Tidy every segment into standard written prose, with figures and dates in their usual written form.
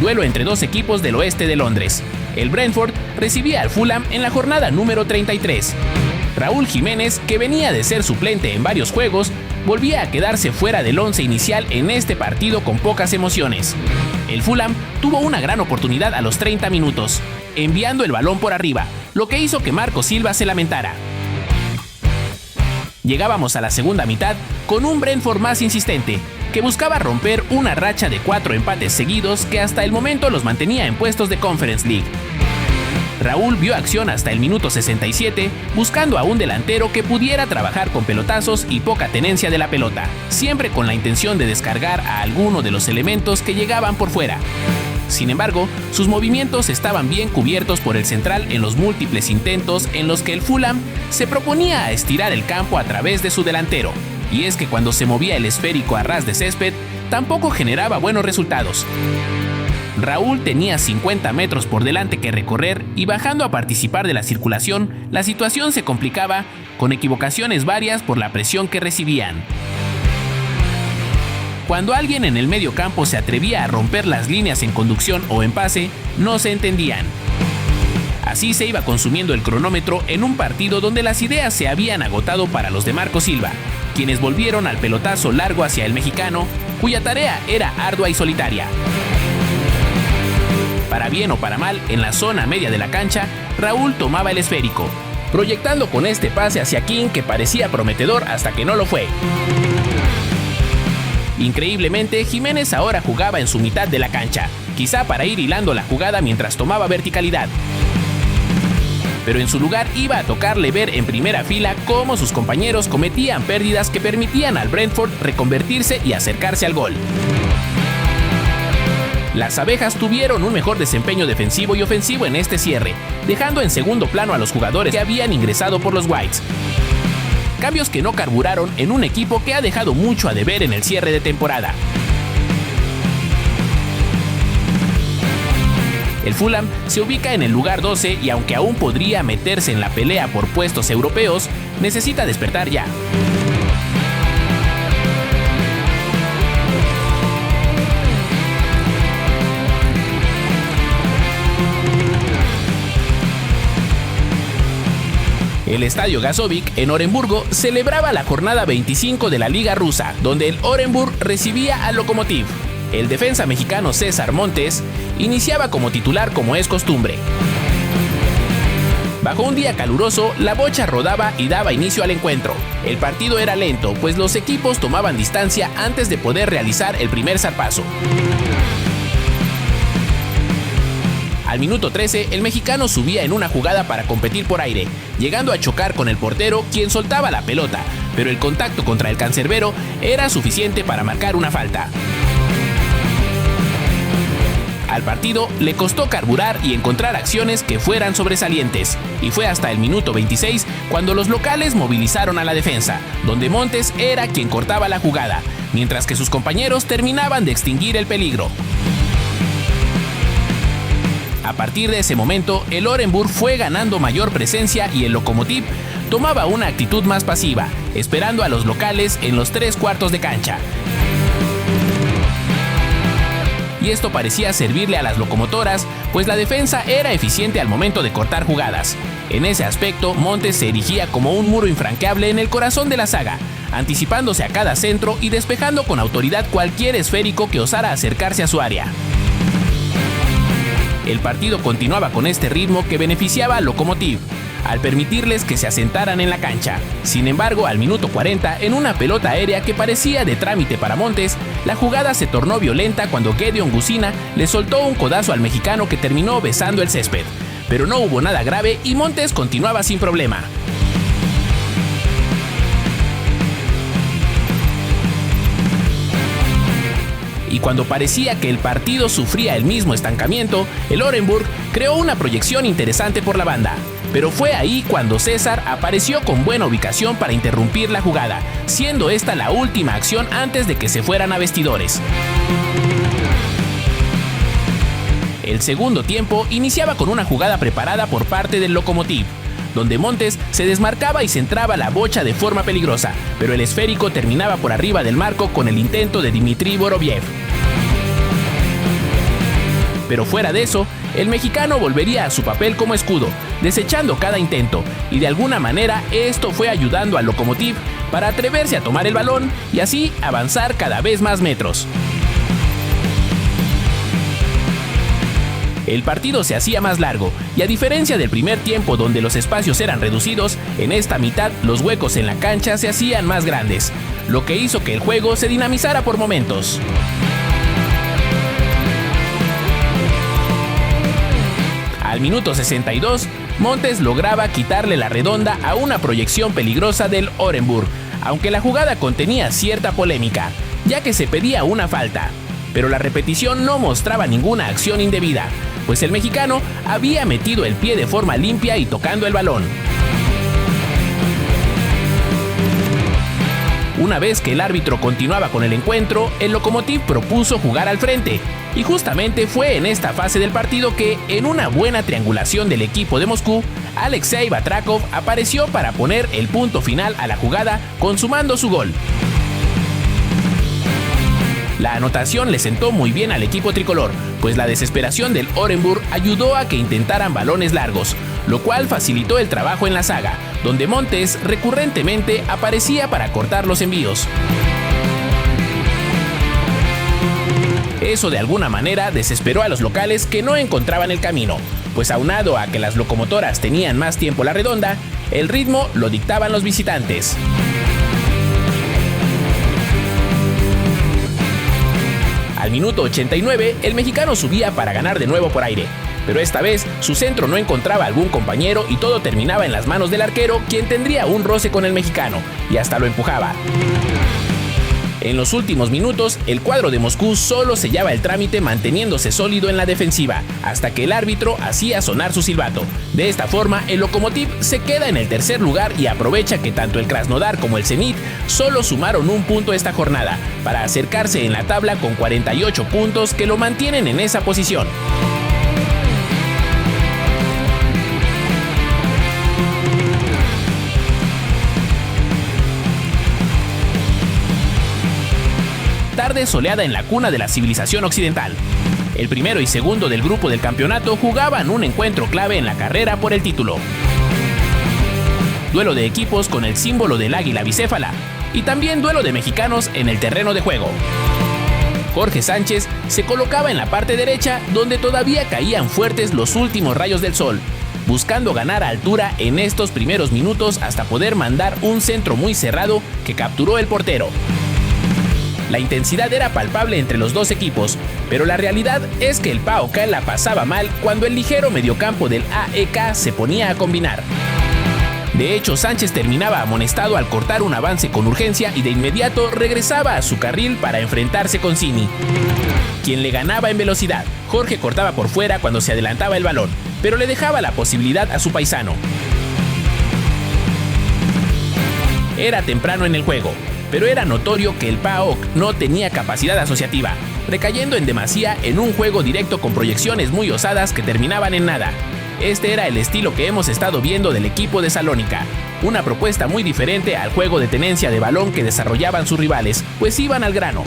duelo entre dos equipos del oeste de Londres. El Brentford recibía al Fulham en la jornada número 33. Raúl Jiménez, que venía de ser suplente en varios juegos, volvía a quedarse fuera del once inicial en este partido con pocas emociones. El Fulham tuvo una gran oportunidad a los 30 minutos, enviando el balón por arriba, lo que hizo que Marco Silva se lamentara. Llegábamos a la segunda mitad con un Brentford más insistente, que buscaba romper una racha de 4 empates seguidos que hasta el momento los mantenía en puestos de Conference League. Raúl vio acción hasta el minuto 67, buscando a un delantero que pudiera trabajar con pelotazos y poca tenencia de la pelota, siempre con la intención de descargar a alguno de los elementos que llegaban por fuera. Sin embargo, sus movimientos estaban bien cubiertos por el central en los múltiples intentos en los que el Fulham se proponía a estirar el campo a través de su delantero, y es que cuando se movía el esférico a ras de césped, tampoco generaba buenos resultados. Raúl tenía 50 metros por delante que recorrer y bajando a participar de la circulación, la situación se complicaba con equivocaciones varias por la presión que recibían. Cuando alguien en el medio campo se atrevía a romper las líneas en conducción o en pase, no se entendían. Así se iba consumiendo el cronómetro en un partido donde las ideas se habían agotado para los de Marco Silva, quienes volvieron al pelotazo largo hacia el mexicano, cuya tarea era ardua y solitaria. Para bien o para mal, en la zona media de la cancha, Raúl tomaba el esférico, proyectando con este pase hacia King que parecía prometedor hasta que no lo fue. Increíblemente, Jiménez ahora jugaba en su mitad de la cancha, quizá para ir hilando la jugada mientras tomaba verticalidad. Pero en su lugar iba a tocarle ver en primera fila cómo sus compañeros cometían pérdidas que permitían al Brentford reconvertirse y acercarse al gol. Las abejas tuvieron un mejor desempeño defensivo y ofensivo en este cierre, dejando en segundo plano a los jugadores que habían ingresado por los Whites. Cambios que no carburaron en un equipo que ha dejado mucho a deber en el cierre de temporada. El Fulham se ubica en el lugar 12 y aunque aún podría meterse en la pelea por puestos europeos, necesita despertar ya. El estadio Gazovic en Oremburgo celebraba la jornada 25 de la Liga Rusa, donde el Orenburg recibía al Lokomotiv. El defensa mexicano César Montes iniciaba como titular como es costumbre. Bajo un día caluroso, la bocha rodaba y daba inicio al encuentro. El partido era lento, pues los equipos tomaban distancia antes de poder realizar el primer zarpazo. Al minuto 13, el mexicano subía en una jugada para competir por aire, llegando a chocar con el portero, quien soltaba la pelota, pero el contacto contra el cancerbero era suficiente para marcar una falta. Al partido le costó carburar y encontrar acciones que fueran sobresalientes, y fue hasta el minuto 26 cuando los locales movilizaron a la defensa, donde Montes era quien cortaba la jugada, mientras que sus compañeros terminaban de extinguir el peligro. A partir de ese momento, el Orenburg fue ganando mayor presencia y el Lokomotiv tomaba una actitud más pasiva, esperando a los locales en los 3/4 de cancha. Y esto parecía servirle a las locomotoras, pues la defensa era eficiente al momento de cortar jugadas. En ese aspecto, Montes se erigía como un muro infranqueable en el corazón de la saga, anticipándose a cada centro y despejando con autoridad cualquier esférico que osara acercarse a su área. El partido continuaba con este ritmo que beneficiaba al Lokomotiv, al permitirles que se asentaran en la cancha. Sin embargo, al minuto 40, en una pelota aérea que parecía de trámite para Montes, la jugada se tornó violenta cuando Gedeon Gusina le soltó un codazo al mexicano que terminó besando el césped. Pero no hubo nada grave y Montes continuaba sin problema. Y cuando parecía que el partido sufría el mismo estancamiento, el Orenburg creó una proyección interesante por la banda. Pero fue ahí cuando César apareció con buena ubicación para interrumpir la jugada, siendo esta la última acción antes de que se fueran a vestidores. El segundo tiempo iniciaba con una jugada preparada por parte del Lokomotiv, donde Montes se desmarcaba y centraba la bocha de forma peligrosa, pero el esférico terminaba por arriba del marco con el intento de Dmitry Vorobyev. Pero fuera de eso, el mexicano volvería a su papel como escudo, desechando cada intento, y de alguna manera esto fue ayudando al Lokomotiv para atreverse a tomar el balón y así avanzar cada vez más metros. El partido se hacía más largo, y a diferencia del primer tiempo donde los espacios eran reducidos, en esta mitad los huecos en la cancha se hacían más grandes, lo que hizo que el juego se dinamizara por momentos. Al minuto 62, Montes lograba quitarle la redonda a una proyección peligrosa del Orenburg, aunque la jugada contenía cierta polémica, ya que se pedía una falta, pero la repetición no mostraba ninguna acción indebida, pues el mexicano había metido el pie de forma limpia y tocando el balón. Una vez que el árbitro continuaba con el encuentro, el Lokomotiv propuso jugar al frente, y justamente fue en esta fase del partido que, en una buena triangulación del equipo de Moscú, Alexei Batrakov apareció para poner el punto final a la jugada, consumando su gol. La anotación le sentó muy bien al equipo tricolor, pues la desesperación del Orenburg ayudó a que intentaran balones largos, lo cual facilitó el trabajo en la saga, donde Montes recurrentemente aparecía para cortar los envíos. Eso de alguna manera desesperó a los locales que no encontraban el camino, pues aunado a que las locomotoras tenían más tiempo la redonda, el ritmo lo dictaban los visitantes. Al minuto 89, el mexicano subía para ganar de nuevo por aire, pero esta vez su centro no encontraba algún compañero y todo terminaba en las manos del arquero, quien tendría un roce con el mexicano y hasta lo empujaba. En los últimos minutos, el cuadro de Moscú solo sellaba el trámite manteniéndose sólido en la defensiva, hasta que el árbitro hacía sonar su silbato. De esta forma, el Lokomotiv se queda en el tercer lugar y aprovecha que tanto el Krasnodar como el Zenit solo sumaron un punto esta jornada, para acercarse en la tabla con 48 puntos que lo mantienen en esa posición. Tarde soleada en la cuna de la civilización occidental. El primero y segundo del grupo del campeonato jugaban un encuentro clave en la carrera por el título. Duelo de equipos con el símbolo del águila bicéfala y también duelo de mexicanos en el terreno de juego. Jorge Sánchez se colocaba en la parte derecha, donde todavía caían fuertes los últimos rayos del sol, buscando ganar altura en estos primeros minutos hasta poder mandar un centro muy cerrado que capturó el portero. La intensidad era palpable entre los dos equipos, pero la realidad es que el PAOK la pasaba mal cuando el ligero mediocampo del AEK se ponía a combinar. De hecho, Sánchez terminaba amonestado al cortar un avance con urgencia y de inmediato regresaba a su carril para enfrentarse con Cini, quien le ganaba en velocidad. Jorge cortaba por fuera cuando se adelantaba el balón, pero le dejaba la posibilidad a su paisano. Era temprano en el juego, pero era notorio que el PAOK no tenía capacidad asociativa, recayendo en demasía en un juego directo con proyecciones muy osadas que terminaban en nada. Este era el estilo que hemos estado viendo del equipo de Salónica, una propuesta muy diferente al juego de tenencia de balón que desarrollaban sus rivales, pues iban al grano.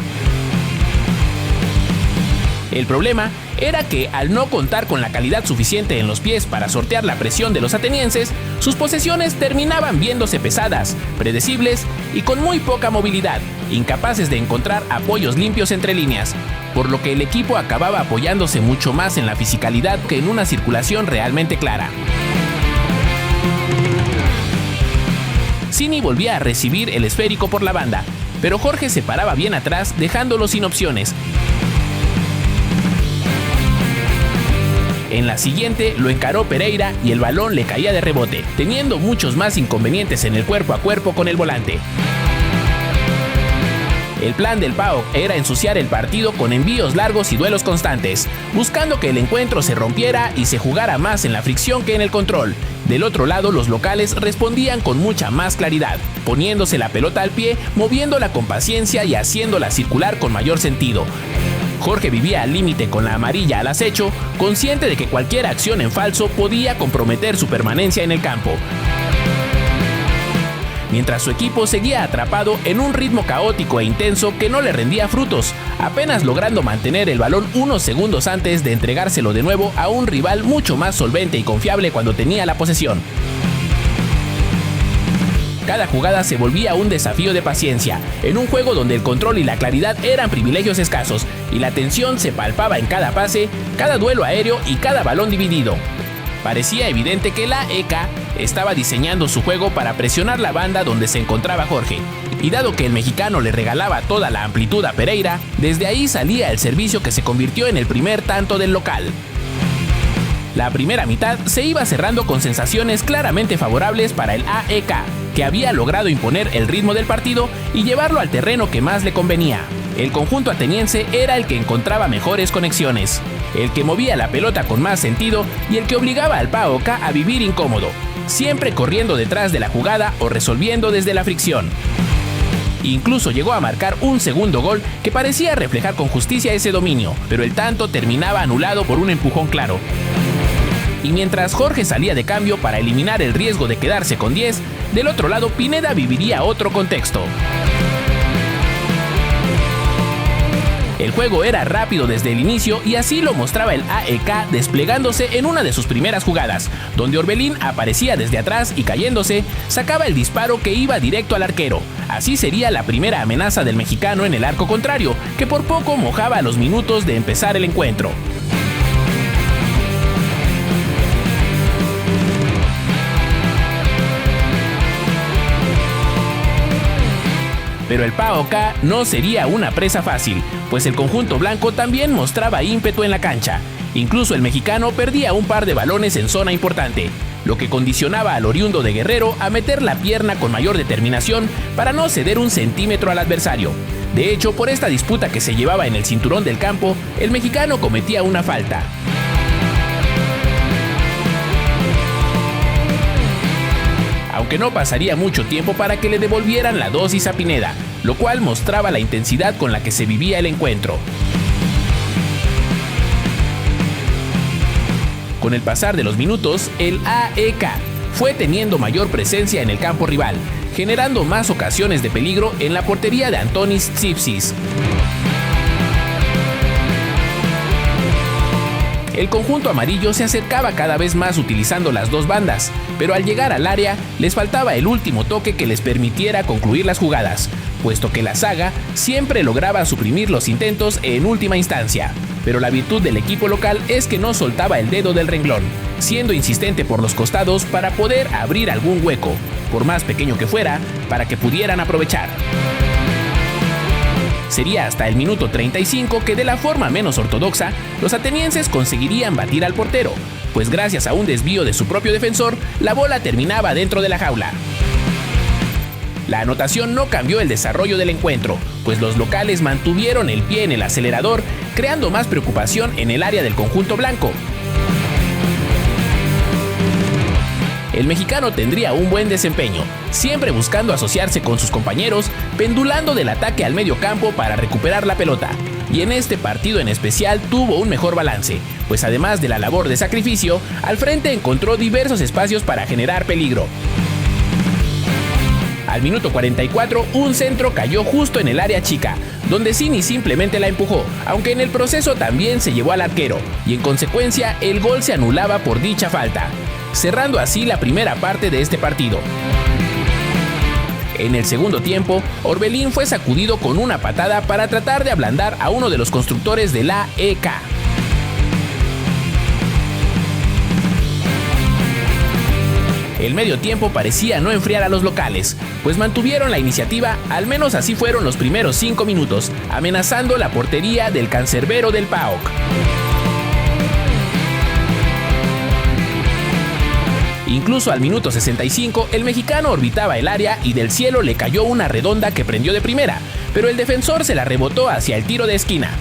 El problema era que, al no contar con la calidad suficiente en los pies para sortear la presión de los atenienses, sus posesiones terminaban viéndose pesadas, predecibles y con muy poca movilidad, incapaces de encontrar apoyos limpios entre líneas, por lo que el equipo acababa apoyándose mucho más en la fisicalidad que en una circulación realmente clara. Cini volvía a recibir el esférico por la banda, pero Jorge se paraba bien atrás, dejándolo sin opciones. En la siguiente lo encaró Pereira y el balón le caía de rebote, teniendo muchos más inconvenientes en el cuerpo a cuerpo con el volante. El plan del PAOK era ensuciar el partido con envíos largos y duelos constantes, buscando que el encuentro se rompiera y se jugara más en la fricción que en el control. Del otro lado, los locales respondían con mucha más claridad, poniéndose la pelota al pie, moviéndola con paciencia y haciéndola circular con mayor sentido. Jorge vivía al límite con la amarilla al acecho, consciente de que cualquier acción en falso podía comprometer su permanencia en el campo. mientras su equipo seguía atrapado en un ritmo caótico e intenso que no le rendía frutos, apenas logrando mantener el balón unos segundos antes de entregárselo de nuevo a un rival mucho más solvente y confiable cuando tenía la posesión. Cada jugada se volvía un desafío de paciencia, en un juego donde el control y la claridad eran privilegios escasos, y la tensión se palpaba en cada pase, cada duelo aéreo y cada balón dividido. Parecía evidente que la AEK estaba diseñando su juego para presionar la banda donde se encontraba Jorge, y dado que el mexicano le regalaba toda la amplitud a Pereira, desde ahí salía el servicio que se convirtió en el primer tanto del local. La primera mitad se iba cerrando con sensaciones claramente favorables para el AEK, que había logrado imponer el ritmo del partido y llevarlo al terreno que más le convenía. El conjunto ateniense era el que encontraba mejores conexiones, el que movía la pelota con más sentido y el que obligaba al PAOK a vivir incómodo, siempre corriendo detrás de la jugada o resolviendo desde la fricción. Incluso llegó a marcar un segundo gol que parecía reflejar con justicia ese dominio, pero el tanto terminaba anulado por un empujón claro. Y mientras Jorge salía de cambio para eliminar el riesgo de quedarse con 10, del otro lado Pineda viviría otro contexto. El juego era rápido desde el inicio y así lo mostraba el AEK desplegándose en una de sus primeras jugadas, donde Orbelín aparecía desde atrás y cayéndose, sacaba el disparo que iba directo al arquero. Así sería la primera amenaza del mexicano en el arco contrario, que por poco mojaba a los minutos de empezar el encuentro. Pero el PAOK no sería una presa fácil, pues el conjunto blanco también mostraba ímpetu en la cancha. Incluso el mexicano perdía un par de balones en zona importante, lo que condicionaba al oriundo de Guerrero a meter la pierna con mayor determinación para no ceder un centímetro al adversario. De hecho, por esta disputa que se llevaba en el cinturón del campo, el mexicano cometía una falta. Aunque no pasaría mucho tiempo para que le devolvieran la dosis a Pineda, lo cual mostraba la intensidad con la que se vivía el encuentro. Con el pasar de los minutos, el AEK fue teniendo mayor presencia en el campo rival, generando más ocasiones de peligro en la portería de Antonis Tsipsis. El conjunto amarillo se acercaba cada vez más utilizando las dos bandas, pero al llegar al área les faltaba el último toque que les permitiera concluir las jugadas, puesto que la saga siempre lograba suprimir los intentos en última instancia. Pero la virtud del equipo local es que no soltaba el dedo del renglón, siendo insistente por los costados para poder abrir algún hueco, por más pequeño que fuera, para que pudieran aprovechar. Sería hasta el minuto 35 que de la forma menos ortodoxa, los atenienses conseguirían batir al portero, pues gracias a un desvío de su propio defensor, la bola terminaba dentro de la jaula. La anotación no cambió el desarrollo del encuentro, pues los locales mantuvieron el pie en el acelerador, creando más preocupación en el área del conjunto blanco. El mexicano tendría un buen desempeño, siempre buscando asociarse con sus compañeros, pendulando del ataque al medio campo para recuperar la pelota. Y en este partido en especial tuvo un mejor balance, pues además de la labor de sacrificio, al frente encontró diversos espacios para generar peligro. Al minuto 44, un centro cayó justo en el área chica, donde Cini simplemente la empujó, aunque en el proceso también se llevó al arquero, y en consecuencia el gol se anulaba por dicha falta, cerrando así la primera parte de este partido. En el segundo tiempo, Orbelín fue sacudido con una patada para tratar de ablandar a uno de los constructores del AEK. El medio tiempo parecía no enfriar a los locales, pues mantuvieron la iniciativa, al menos así fueron los primeros 5 minutos, amenazando la portería del cancerbero del PAOK. Incluso al minuto 65, el mexicano orbitaba el área y del cielo le cayó una redonda que prendió de primera, pero el defensor se la rebotó hacia el tiro de esquina.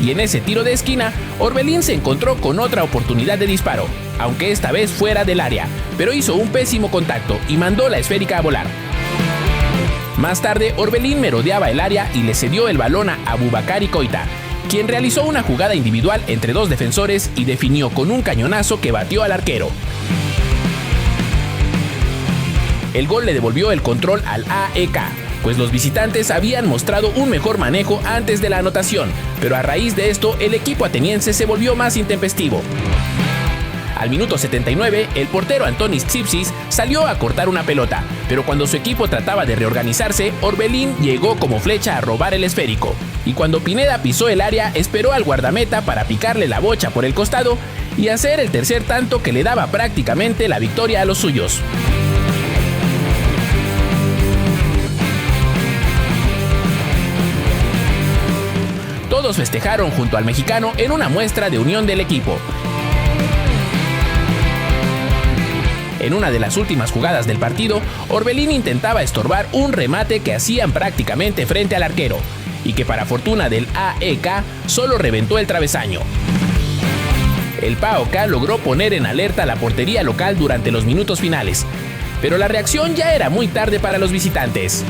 Y en ese tiro de esquina, Orbelín se encontró con otra oportunidad de disparo, aunque esta vez fuera del área, pero hizo un pésimo contacto y mandó la esférica a volar. Más tarde, Orbelín merodeaba el área y le cedió el balón a Aboubakary Koita, quien realizó una jugada individual entre dos defensores y definió con un cañonazo que batió al arquero. el gol le devolvió el control al AEK, pues los visitantes habían mostrado un mejor manejo antes de la anotación, pero a raíz de esto el equipo ateniense se volvió más intempestivo. Al minuto 79, el portero Antonis Tsipsis salió a cortar una pelota, pero cuando su equipo trataba de reorganizarse, Orbelín llegó como flecha a robar el esférico. Y cuando Pineda pisó el área, esperó al guardameta para picarle la bocha por el costado y hacer el tercer tanto que le daba prácticamente la victoria a los suyos. Todos festejaron junto al mexicano en una muestra de unión del equipo. En una de las últimas jugadas del partido, Orbelín intentaba estorbar un remate que hacían prácticamente frente al arquero, y que para fortuna del AEK solo reventó el travesaño. El PAOK logró poner en alerta la portería local durante los minutos finales, pero la reacción ya era muy tarde para los visitantes.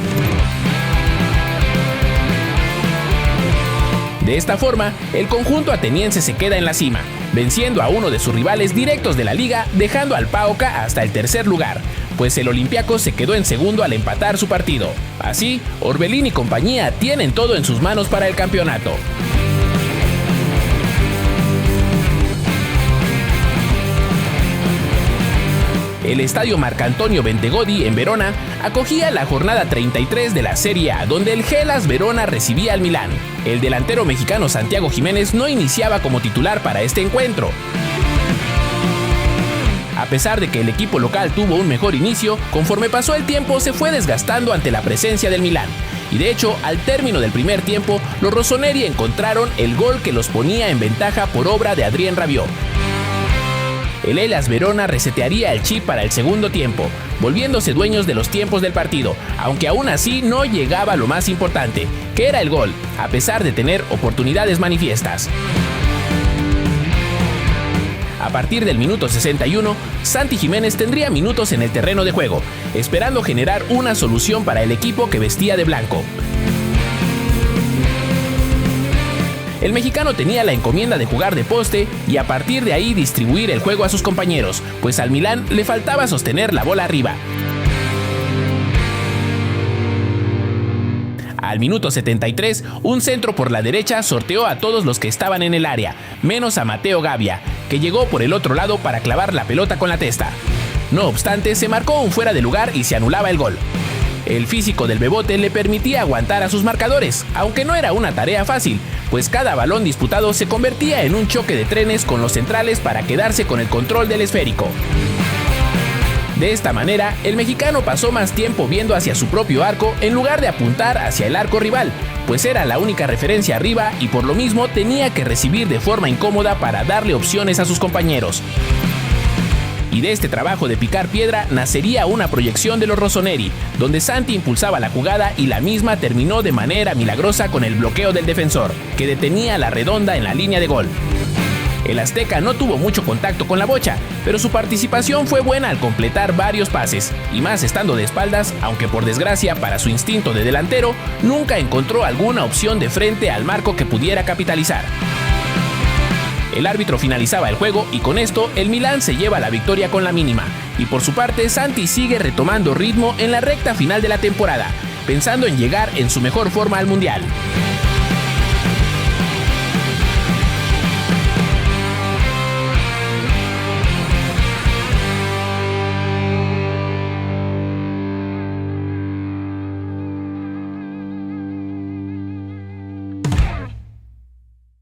De esta forma, el conjunto ateniense se queda en la cima, venciendo a uno de sus rivales directos de la liga, dejando al PAOK hasta el tercer lugar, pues el Olympiacos se quedó en segundo al empatar su partido. Así, Orbelín y compañía tienen todo en sus manos para el campeonato. El estadio Marcantonio Bentegodi en Verona acogía la jornada 33 de la Serie A, donde el Hellas Verona recibía al Milán. El delantero mexicano Santiago Jiménez no iniciaba como titular para este encuentro. A pesar de que el equipo local tuvo un mejor inicio, conforme pasó el tiempo se fue desgastando ante la presencia del Milán. Y de hecho, al término del primer tiempo, los rossoneri encontraron el gol que los ponía en ventaja por obra de Adrien Rabiot. El Hellas Verona resetearía el chip para el segundo tiempo, volviéndose dueños de los tiempos del partido, aunque aún así no llegaba a lo más importante, que era el gol, a pesar de tener oportunidades manifiestas. A partir del minuto 61, Santi Jiménez tendría minutos en el terreno de juego, esperando generar una solución para el equipo que vestía de blanco. El mexicano tenía la encomienda de jugar de poste y a partir de ahí distribuir el juego a sus compañeros, pues al Milán le faltaba sostener la bola arriba. Al minuto 73, un centro por la derecha sorteó a todos los que estaban en el área, menos a Mateo Gavia, que llegó por el otro lado para clavar la pelota con la testa. No obstante, se marcó un fuera de lugar y se anulaba el gol. El físico del Bebote le permitía aguantar a sus marcadores, aunque no era una tarea fácil, pues cada balón disputado se convertía en un choque de trenes con los centrales para quedarse con el control del esférico. De esta manera, el mexicano pasó más tiempo viendo hacia su propio arco en lugar de apuntar hacia el arco rival, pues era la única referencia arriba y por lo mismo tenía que recibir de forma incómoda para darle opciones a sus compañeros. Y de este trabajo de picar piedra nacería una proyección de los rossoneri, donde Santi impulsaba la jugada y la misma terminó de manera milagrosa con el bloqueo del defensor, que detenía la redonda en la línea de gol. El azteca no tuvo mucho contacto con la bocha, pero su participación fue buena al completar varios pases, y más estando de espaldas, aunque por desgracia para su instinto de delantero, nunca encontró alguna opción de frente al marco que pudiera capitalizar. El árbitro finalizaba el juego y con esto el Milán se lleva la victoria con la mínima. Y por su parte, Santi sigue retomando ritmo en la recta final de la temporada, pensando en llegar en su mejor forma al Mundial.